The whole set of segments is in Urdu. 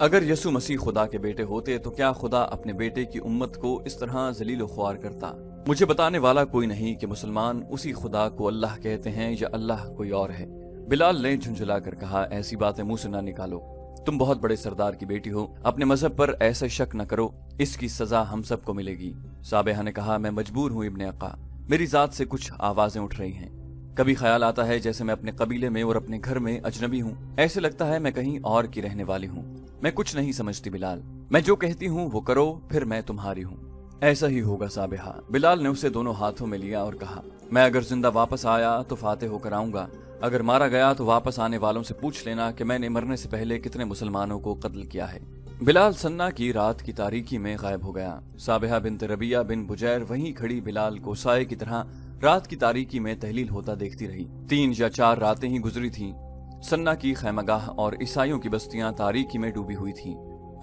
اگر یسوع مسیح خدا کے بیٹے ہوتے تو کیا خدا اپنے بیٹے کی امت کو اس طرح ذلیل و خوار کرتا؟ مجھے بتانے والا کوئی نہیں کہ مسلمان اسی خدا کو اللہ کہتے ہیں یا اللہ کوئی اور ہے۔ بلال نے جھنجھلا کر کہا، ایسی باتیں منہ سے نہ نکالو، تم بہت بڑے سردار کی بیٹی ہو، اپنے مذہب پر ایسا شک نہ کرو، اس کی سزا ہم سب کو ملے گی۔ صابحہ نے کہا، میں مجبور ہوں ابن عقا، میری ذات سے کچھ آوازیں اٹھ رہی ہیں، کبھی خیال آتا ہے جیسے میں اپنے قبیلے میں اور اپنے گھر میں اجنبی ہوں، ایسے لگتا ہے میں کہیں اور کی رہنے والی ہوں۔ میں کچھ نہیں سمجھتی بلال، میں جو کہتی ہوں وہ کرو، پھر میں تمہاری ہوں۔ ایسا ہی ہوگا صابحہ۔ بلال نے اسے دونوں ہاتھوں میں لیا اور کہا، میں اگر زندہ واپس آیا تو فاتح ہو کر آؤں گا، اگر مارا گیا تو واپس آنے والوں سے پوچھ لینا کہ میں نے مرنے سے پہلے کتنے مسلمانوں کو قتل کیا ہے۔ بلال سنہ کی رات کی تاریکی میں غائب ہو گیا۔ صابحہ بنت ربیہ بن بجیر وہیں کھڑی بلال کو سائے کی طرح رات کی تاریکی میں تحلیل ہوتا دیکھتی رہی۔ 3 یا 4 راتیں ہی گزری تھیں۔ سنہ کی خیمہ گاہ اور عیسائیوں کی بستیاں تاریکی میں ڈوبی ہوئی تھیں۔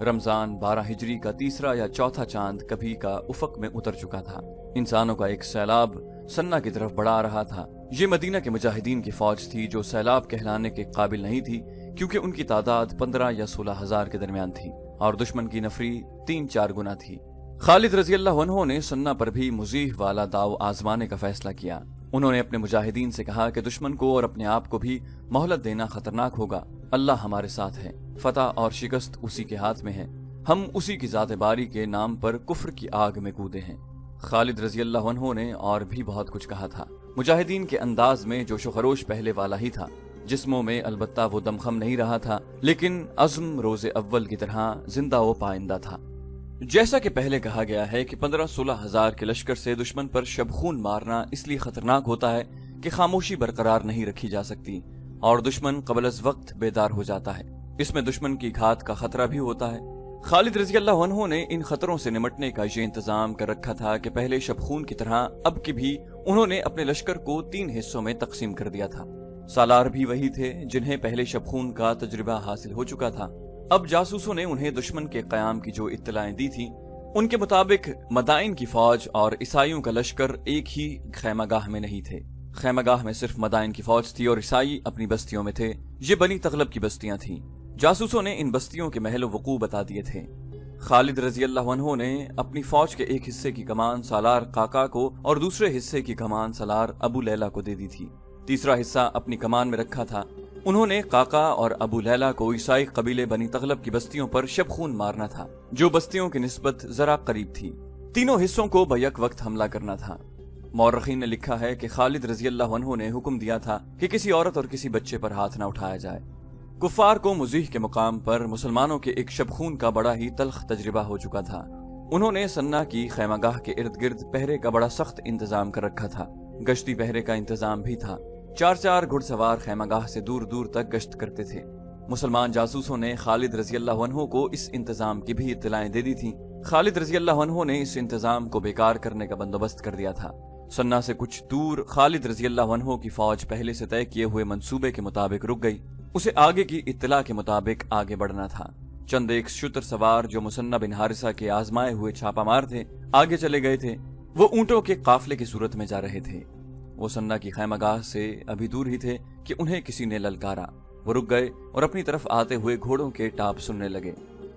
رمضان 12 ہجری کا تیسرا یا چوتھا چاند کبھی کا افق میں اتر چکا تھا۔ انسانوں کا ایک سیلاب سنہ کی طرف بڑھا رہا تھا۔ یہ مدینہ کے مجاہدین کی فوج تھی جو سیلاب کہلانے کے قابل نہیں تھی، کیونکہ ان کی تعداد 15 یا 16 ہزار کے درمیان تھی اور دشمن کی نفری 3-4 گنا تھی۔ خالد رضی اللہ عنہ نے سنہ پر بھی مزیح والا داؤ آزمانے کا فیصلہ کیا۔ انہوں نے اپنے مجاہدین سے کہا کہ دشمن کو اور اپنے آپ کو بھی مہلت دینا خطرناک ہوگا، اللہ ہمارے ساتھ ہے، فتح اور شکست اسی کے ہاتھ میں ہے، ہم اسی کی ذات باری کے نام پر کفر کی آگ میں کودے ہیں۔ خالد رضی اللہ عنہ نے اور بھی بہت کچھ کہا تھا۔ مجاہدین کے انداز میں جوش و خروش پہلے والا ہی تھا، جسموں میں البتہ وہ دمخم نہیں رہا تھا، لیکن عزم روز اول کی طرح زندہ و پائندہ تھا۔ جیسا کہ پہلے کہا گیا ہے کہ 15-16 ہزار کے لشکر سے دشمن پر شبخون مارنا اس لیے خطرناک ہوتا ہے کہ خاموشی برقرار نہیں رکھی جا سکتی اور دشمن قبل از وقت بیدار ہو جاتا ہے۔ اس میں دشمن کی گھات کا خطرہ بھی ہوتا ہے۔ خالد رضی اللہ عنہ نے ان خطروں سے نمٹنے کا یہ انتظام کر رکھا تھا کہ پہلے شبخون کی طرح اب کی بھی انہوں نے اپنے لشکر کو 3 حصوں میں تقسیم کر دیا تھا۔ سالار بھی وہی تھے جنہیں پہلے شبخون کا تجربہ حاصل ہو چکا تھا۔ اب جاسوسوں نے انہیں دشمن کے قیام کی جو اطلاعیں دی تھیں، ان کے مطابق مدائن کی فوج اور عیسائیوں کا لشکر ایک ہی خیمہ گاہ میں نہیں تھے۔ خیمہ گاہ میں صرف مدائن کی فوج تھی اور عیسائی اپنی بستیوں میں تھے۔ یہ بنی تغلب کی بستیاں تھیں۔ جاسوسوں نے ان بستیوں کے محل و وقوع بتا دیے تھے۔ خالد رضی اللہ عنہ نے اپنی فوج کے ایک حصے کی کمان سالار قاقا کو اور دوسرے حصے کی کمان سالار ابو لیلہ کو دے دی تھی۔ تیسرا حصہ اپنی کمان میں رکھا تھا۔ انہوں نے قاقا اور ابو لیلہ کو عیسائی قبیلے بنی تغلب کی بستیوں پر شبخون مارنا تھا، جو بستیوں کی نسبت ذرا قریب تھی۔ تینوں حصوں کو بیک وقت حملہ کرنا تھا۔ مورخین نے لکھا ہے کہ خالد رضی اللہ عنہ نے حکم دیا تھا کہ کسی عورت اور کسی بچے پر ہاتھ نہ اٹھایا جائے۔ کفار کو مزیح کے مقام پر مسلمانوں کے ایک شبخون کا بڑا ہی تلخ تجربہ ہو چکا تھا۔ انہوں نے سنہ کی خیمہ گاہ کے ارد گرد پہرے کا بڑا سخت انتظام کر رکھا تھا۔ گشتی پہرے کا انتظام بھی تھا۔ 4 گھڑ سوار خیمہ گاہ سے دور دور تک گشت کرتے تھے۔ مسلمان جاسوسوں نے خالد رضی اللہ عنہ کو اس انتظام کی بھی اطلاعیں دے دی تھیں۔ خالد رضی اللہ عنہ نے اس انتظام کو بیکار کرنے کا بندوبست کر دیا تھا۔ سنہ سے کچھ دور خالد رضی اللہ عنہ کی فوج پہلے سے طے کیے ہوئے منصوبے کے مطابق رک گئی۔ اسے آگے کی اطلاع کے مطابق آگے بڑھنا تھا۔ چند ایک شتر سوار جو مسنہ بن حارثہ کے آزمائے ہوئے چھاپا مار تھے آگے چلے گئے تھے۔ وہ اونٹوں کے قافلے کی صورت میں جا رہے تھے۔ وہ سنہ کی خیمہ گاہ سے ابھی دور ہی تھے کہ انہیں کسی نے للکارا۔ وہ رک گئے اور اپنی طرف آتے ہوئے گھوڑوں کے ٹاپ سننے لگے۔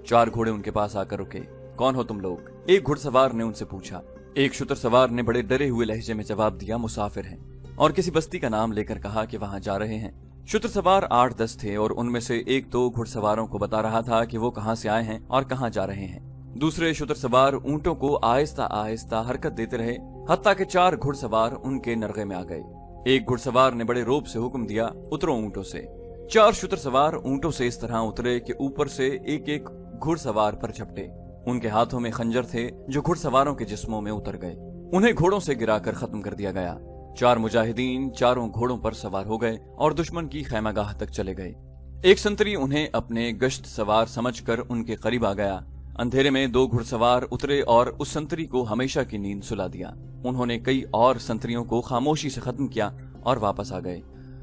4 گھوڑے ان کے پاس آ کر رکے۔ کون ہو تم لوگ؟ ایک گھڑ سوار نے ان سے پوچھا۔ ایک شتر سوار نے بڑے ڈرے ہوئے لہجے میں جواب دیا، مسافر ہیں، اور کسی بستی کا نام لے کر کہا کہ وہاں جا رہے ہیں۔ شتر سوار 8-10 تھے اور ان میں سے ایک 2 گھڑ سواروں کو بتا رہا تھا کہ وہ کہاں سے آئے ہیں اور کہاں جا رہے ہیں۔ دوسرے شتر سوار اونٹوں کو آہستہ آہستہ حرکت دیتے رہے حتیٰ کہ 4 گھڑ سوار ان کے نرغے میں آ گئے۔ ایک گھڑ سوار نے بڑے روب سے حکم دیا، اترو اونٹوں سے۔ 4 شتر سوار اونٹوں سے اس طرح اترے کہ اوپر سے ایک ایک گھڑ سوار پر جھپٹے۔ ان کے ہاتھوں میں خنجر تھے جو گھڑ سواروں کے جسموں میں اتر گئے۔ انہیں گھوڑوں سے گرا کر ختم کر دیا گیا۔ 4 مجاہدین 4 گھوڑوں پر سوار ہو گئے اور دشمن کی خیمہ گاہ تک چلے گئے۔ ایک سنتری انہیں اپنے گشت سوار سمجھ کر ان کے قریب آ گیا۔ اندھیرے میں 2 گھڑ سوار اترے اور اس سنتری کو ہمیشہ کی نیند سلا دیا۔ انہوں نے کئی اور سنتریوں کو خاموشی سے ختم کیا اور واپس آ گئے۔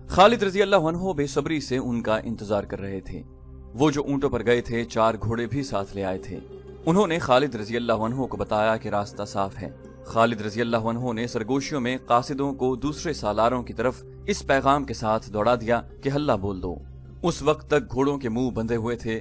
خالد رضی اللہ عنہ بے صبری سے ان کا انتظار کر رہے تھے۔ وہ جو اونٹوں پر گئے تھے 4 گھوڑے بھی ساتھ لے آئے تھے۔ انہوں نے خالد رضی اللہ عنہ کو بتایا کہ راستہ صاف ہے۔ خالد رضی اللہ عنہ نے سرگوشیوں میں قاصدوں کو دوسرے سالاروں کی طرف اس پیغام کے ساتھ دوڑا دیا کہ ہلہ بول دو۔ اس وقت تک گھوڑوں کے منہ بندھے ہوئے تھے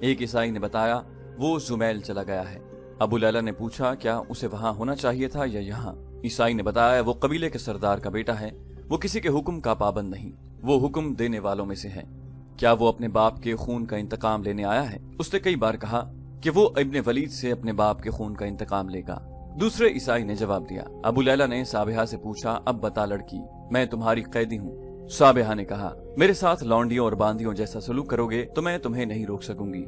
ایک عیسائی نے بتایا وہ زمیل چلا گیا ہے۔ ابو لیلا نے پوچھا کیا اسے وہاں ہونا چاہیے تھا یا یہاں؟ عیسائی نے بتایا وہ قبیلے کے سردار کا بیٹا ہے، وہ کسی کے حکم کا پابند نہیں، وہ حکم دینے والوں میں سے ہے۔ کیا وہ اپنے باپ کے خون کا انتقام لینے آیا ہے؟ اس نے کئی بار کہا کہ وہ ابن ولید سے اپنے باپ کے خون کا انتقام لے گا۔ دوسرے عیسائی نے جواب دیا۔ ابو لیلا نے صابحہ سے پوچھا اب بتا لڑکی، میں تمہاری قیدی ہوں۔ صابحہ نے کہا میرے ساتھ لونڈیوں اور باندیوں جیسا سلوک کرو گے تو میں تمہیں نہیں روک سکوں گی۔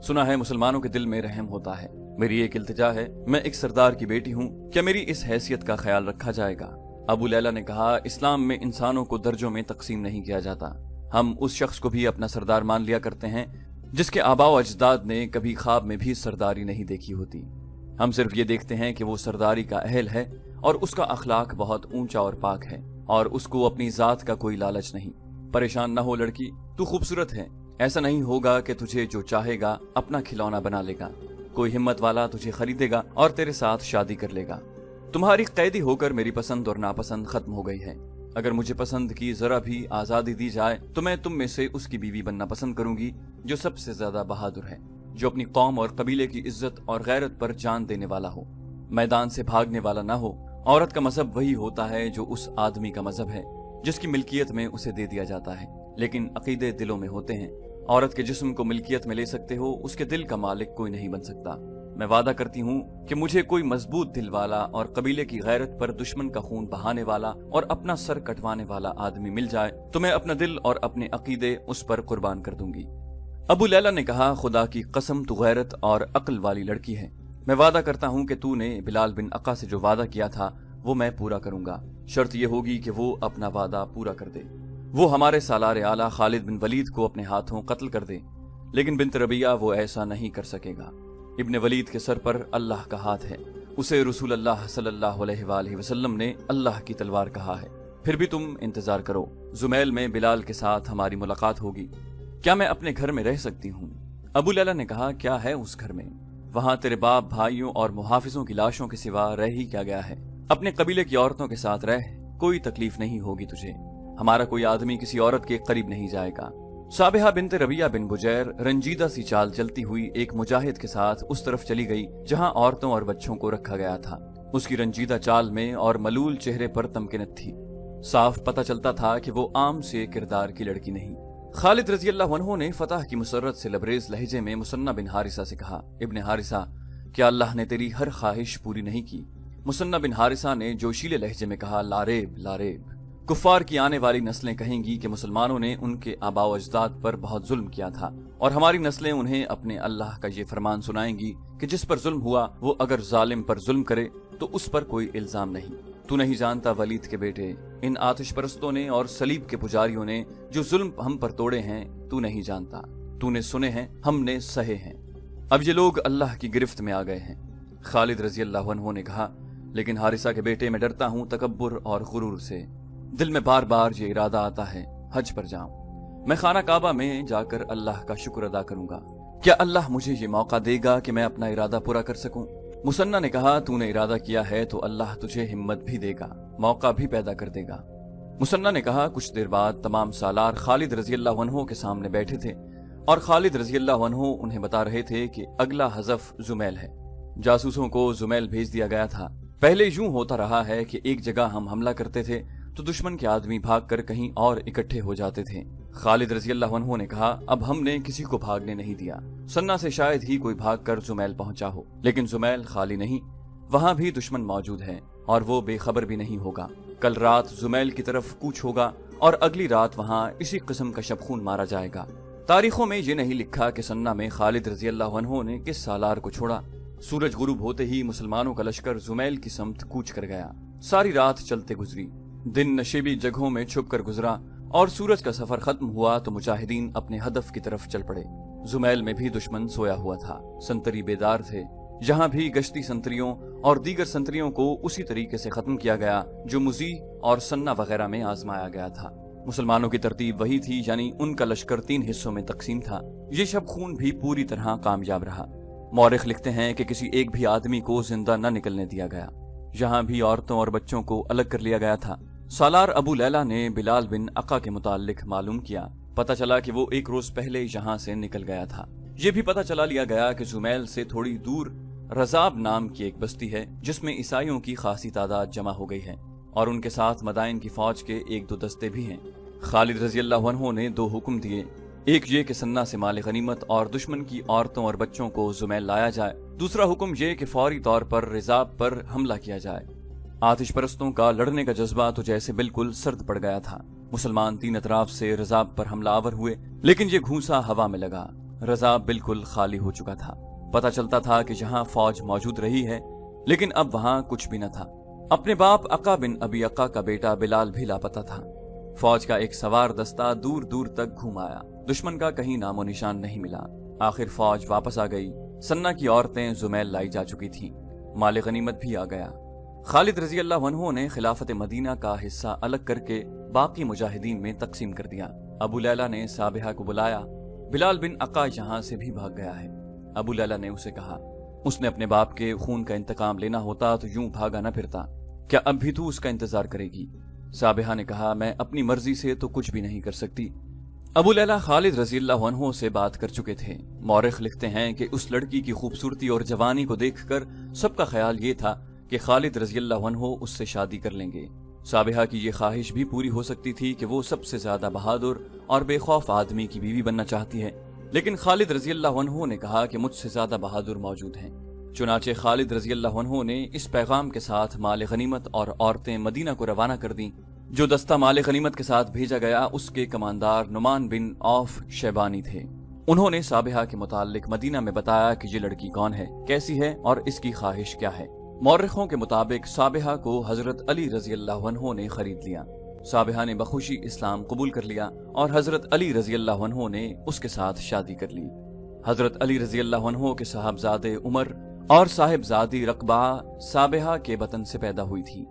سنا ہے مسلمانوں کے دل میں رحم ہوتا ہے، میری ایک التجا ہے، میں ایک سردار کی بیٹی ہوں، کیا میری اس حیثیت کا خیال رکھا جائے گا؟ ابو لیلا نے کہا اسلام میں انسانوں کو درجوں میں تقسیم نہیں کیا جاتا، ہم اس شخص کو بھی اپنا سردار مان لیا کرتے ہیں جس کے آباء و اجداد نے کبھی خواب میں بھی سرداری نہیں دیکھی ہوتی۔ ہم صرف یہ دیکھتے ہیں کہ وہ سرداری کا اہل ہے اور اس کا اخلاق بہت اونچا اور پاک ہے اور اس کو اپنی ذات کا کوئی لالچ نہیں۔ پریشان نہ ہو لڑکی، تو خوبصورت ہے، ایسا نہیں ہوگا کہ تجھے جو چاہے گا اپنا کھلونا بنا لے گا، کوئی ہمت والا تجھے خریدے گا اور تیرے ساتھ شادی کر لے گا۔ تمہاری قیدی ہو کر میری پسند اور ناپسند ختم ہو گئی ہے، اگر مجھے پسند کی ذرا بھی آزادی دی جائے تو میں تم میں سے اس کی بیوی بننا پسند کروں گی جو سب سے زیادہ بہادر ہے، جو اپنی قوم اور قبیلے کی عزت اور غیرت پر جان دینے والا ہو، میدان سے بھاگنے والا نہ ہو۔ عورت کا مذہب وہی ہوتا ہے جو اس آدمی کا مذہب ہے جس کی ملکیت میں اسے دے دیا جاتا ہے، لیکن عقیدے دلوں میں ہوتے ہیں۔ عورت کے جسم کو ملکیت میں لے سکتے ہو، اس کے دل کا مالک کوئی نہیں بن سکتا۔ میں وعدہ کرتی ہوں کہ مجھے کوئی مضبوط دل والا اور قبیلے کی غیرت پر دشمن کا خون بہانے والا اور اپنا سر کٹوانے والا آدمی مل جائے تو میں اپنا دل اور اپنے عقیدے اس پر قربان کر دوں گی۔ ابو لیلا نے کہا خدا کی قسم تو غیرت اور عقل والی لڑکی ہے، میں وعدہ کرتا ہوں کہ تو نے بلال بن عقا سے جو وعدہ کیا تھا وہ میں پورا کروں گا، شرط یہ ہوگی کہ وہ اپنا وعدہ پورا کر دے، وہ ہمارے سالار اعلیٰ خالد بن ولید کو اپنے ہاتھوں قتل کر دے، لیکن بنت ربیہ وہ ایسا نہیں کر سکے گا۔ ابن ولید کے سر پر اللہ کا ہاتھ ہے، اسے رسول اللہ صلی اللہ علیہ وآلہ وسلم نے اللہ کی تلوار کہا ہے۔ پھر بھی تم انتظار کرو، زمیل میں بلال کے ساتھ ہماری ملاقات ہوگی، کیا میں اپنے گھر میں رہ سکتی ہوں؟ ابو لیلا نے کہا کیا ہے اس گھر میں؟ وہاں تیرے باپ، بھائیوں اور محافظوں کی لاشوں کے سوا رہ ہی کیا گیا ہے؟ اپنے قبیلے کی عورتوں کے ساتھ رہ، کوئی تکلیف نہیں ہوگی تجھے، ہمارا کوئی آدمی کسی عورت کے قریب نہیں جائے گا۔ صابحہ بنت ربیہ بن بجیر رنجیدہ سی چال چلتی ہوئی ایک مجاہد کے ساتھ اس طرف چلی گئی جہاں عورتوں اور بچوں کو رکھا گیا تھا۔ اس کی رنجیدہ چال میں اور ملول چہرے پر تمکنت تھی، صاف پتہ چلتا تھا کہ وہ عام سے کردار کی لڑکی نہیں۔ خالد رضی اللہ عنہ نے فتح کی مسرت سے لبریز لہجے میں مثنہ بن حارثہ سے کہا ابن حارثہ، کیا اللہ نے تیری ہر خواہش پوری نہیں کی؟ مثنہ بن حارثہ نے جوشیلے لہجے میں کہا لاریب لاریب، کفار کی آنے والی نسلیں کہیں گی کہ مسلمانوں نے ان کے آباء و اجداد پر بہت ظلم کیا تھا، اور ہماری نسلیں انہیں اپنے اللہ کا یہ فرمان سنائیں گی کہ جس پر ظلم ہوا وہ اگر ظالم پر ظلم کرے تو اس پر کوئی الزام نہیں۔ تو نہیں جانتا ولید کے بیٹے، ان آتش پرستوں نے اور صلیب کے پجاریوں نے جو ظلم ہم پر توڑے ہیں تو نہیں جانتا، تو نے سنے ہیں، ہم نے سہے ہیں، اب یہ لوگ اللہ کی گرفت میں آ گئے ہیں۔ خالد رضی اللہ عنہ نے کہا لیکن حارثہ کے بیٹے میں ڈرتا ہوں تکبر اور غرور سے، دل میں بار بار یہ ارادہ آتا ہے حج پر جاؤں، میں خانہ کعبہ میں جا کر اللہ کا شکر ادا کروں گا، کیا اللہ مجھے یہ موقع دے گا کہ میں اپنا ارادہ پورا کر سکوں؟ مثنہ نے کہا تو نے ارادہ کیا ہے تو اللہ تجھے ہمت بھی دے گا، موقع بھی پیدا کر دے گا۔ مثنہ نے کہا کچھ دیر بعد تمام سالار خالد رضی اللہ عنہ کے سامنے بیٹھے تھے اور خالد رضی اللہ عنہ انہیں بتا رہے تھے کہ اگلا حذف زمیل ہے۔ جاسوسوں کو زمیل بھیج دیا گیا تھا۔ پہلے یوں ہوتا رہا ہے کہ ایک جگہ ہم حملہ کرتے تھے تو دشمن کے آدمی بھاگ کر کہیں اور اکٹھے ہو جاتے تھے۔ خالد رضی اللہ عنہ نے کہا اب ہم نے کسی کو بھاگنے نہیں دیا، سنہ سے شاید ہی کوئی بھاگ کر زمیل پہنچا ہو، لیکن زمیل خالی نہیں، وہاں بھی دشمن موجود ہے اور وہ بے خبر بھی نہیں ہوگا۔ کل رات زمیل کی طرف کوچ ہوگا اور اگلی رات وہاں اسی قسم کا شبخون مارا جائے گا۔ تاریخوں میں یہ نہیں لکھا کہ سنہ میں خالد رضی اللہ عنہ نے کس سالار کو چھوڑا۔ سورج غروب ہوتے ہی مسلمانوں کا لشکر زمیل کی سمت کوچ کر گیا۔ ساری رات چلتے گزری، دن نشیبی جگہوں میں چھپ کر گزرا اور سورج کا سفر ختم ہوا تو مجاہدین اپنے ہدف کی طرف چل پڑے۔ زمیل میں بھی دشمن سویا ہوا تھا، سنتری بیدار تھے، جہاں بھی گشتی سنتریوں اور دیگر سنتریوں کو اسی طریقے سے ختم کیا گیا جو مزی اور سنہ وغیرہ میں آزمایا گیا تھا۔ مسلمانوں کی ترتیب وہی تھی، یعنی ان کا لشکر 3 حصوں میں تقسیم تھا۔ یہ شب خون بھی پوری طرح کامیاب رہا۔ مورخ لکھتے ہیں کہ کسی ایک بھی آدمی کو زندہ نہ نکلنے دیا گیا، جہاں بھی عورتوں اور بچوں کو الگ کر لیا گیا تھا۔ سالار ابو لیلا نے بلال بن عقا کے متعلق معلوم کیا، پتہ چلا کہ وہ 1 روز پہلے یہاں سے نکل گیا تھا۔ یہ بھی پتہ چلا لیا گیا کہ زمیل سے تھوڑی دور رضاب نام کی ایک بستی ہے جس میں عیسائیوں کی خاصی تعداد جمع ہو گئی ہے اور ان کے ساتھ مدائن کی فوج کے 1-2 دستے بھی ہیں۔ خالد رضی اللہ عنہ نے 2 حکم دیے، ایک یہ کہ سنہ سے مال غنیمت اور دشمن کی عورتوں اور بچوں کو زمیل لایا جائے، دوسرا حکم یہ کہ فوری طور پر رضاب پر حملہ کیا جائے۔ آتش پرستوں کا لڑنے کا جذبہ تو جیسے بالکل سرد پڑ گیا تھا۔ مسلمان 3 اطراف سے رضاب پر حملہ آور ہوئے، لیکن یہ گھونسا ہوا میں لگا۔ رضاب بالکل خالی ہو چکا تھا۔ پتہ چلتا تھا کہ جہاں فوج موجود رہی ہے لیکن اب وہاں کچھ بھی نہ تھا۔ اپنے باپ عقا بن ابی عقا کا بیٹا بلال بھی لاپتہ تھا۔ فوج کا ایک سوار دستہ دور دور تک گھوم آیا، دشمن کا کہیں نام و نشان نہیں ملا۔ آخر فوج واپس آ گئی۔ سنہ کی عورتیں زمیل لائی جا چکی تھیں، مال غنیمت بھی آ گیا۔ خالد رضی اللہ عنہ نے خلافت مدینہ کا حصہ الگ کر کے باقی مجاہدین میں تقسیم کر دیا۔ ابو لیلہ نے صابحہ کو بلایا، بلال بن عقا یہاں سے بھی بھاگ گیا ہے۔ ابو لیلہ نے اسے کہا، اس نے اپنے باپ کے خون کا انتقام لینا ہوتا تو یوں بھاگا نہ پھرتا، کیا اب بھی تو اس کا انتظار کرے گی؟ صابحہ نے کہا، میں اپنی مرضی سے تو کچھ بھی نہیں کر سکتی۔ ابو لیلہ خالد رضی اللہ عنہ سے بات کر چکے تھے۔ مورخ لکھتے ہیں کہ اس لڑکی کی خوبصورتی اور جوانی کو دیکھ کر سب کا خیال یہ تھا کہ خالد رضی اللہ عنہ اس سے شادی کر لیں گے۔ صابحہ کی یہ خواہش بھی پوری ہو سکتی تھی کہ وہ سب سے زیادہ بہادر اور بے خوف آدمی کی بیوی بننا چاہتی ہے، لیکن خالد رضی اللہ عنہ نے کہا کہ مجھ سے زیادہ بہادر موجود ہیں۔ چنانچہ خالد رضی اللہ عنہ نے اس پیغام کے ساتھ مال غنیمت اور عورتیں مدینہ کو روانہ کر دیں۔ جو دستہ مال غنیمت کے ساتھ بھیجا گیا اس کے کماندار نعمان بن عوف شیبانی تھے۔ انہوں نے صابحہ کے متعلق مدینہ میں بتایا کہ یہ لڑکی کون ہے، کیسی ہے اور اس کی خواہش کیا ہے۔ مورخوں کے مطابق صابحہ کو حضرت علی رضی اللہ عنہ نے خرید لیا۔ صابحہ نے بخوشی اسلام قبول کر لیا اور حضرت علی رضی اللہ عنہ نے اس کے ساتھ شادی کر لی۔ حضرت علی رضی اللہ عنہ کے صاحبزادے عمر اور صاحبزادی رقبہ صابحہ کے بطن سے پیدا ہوئی تھی۔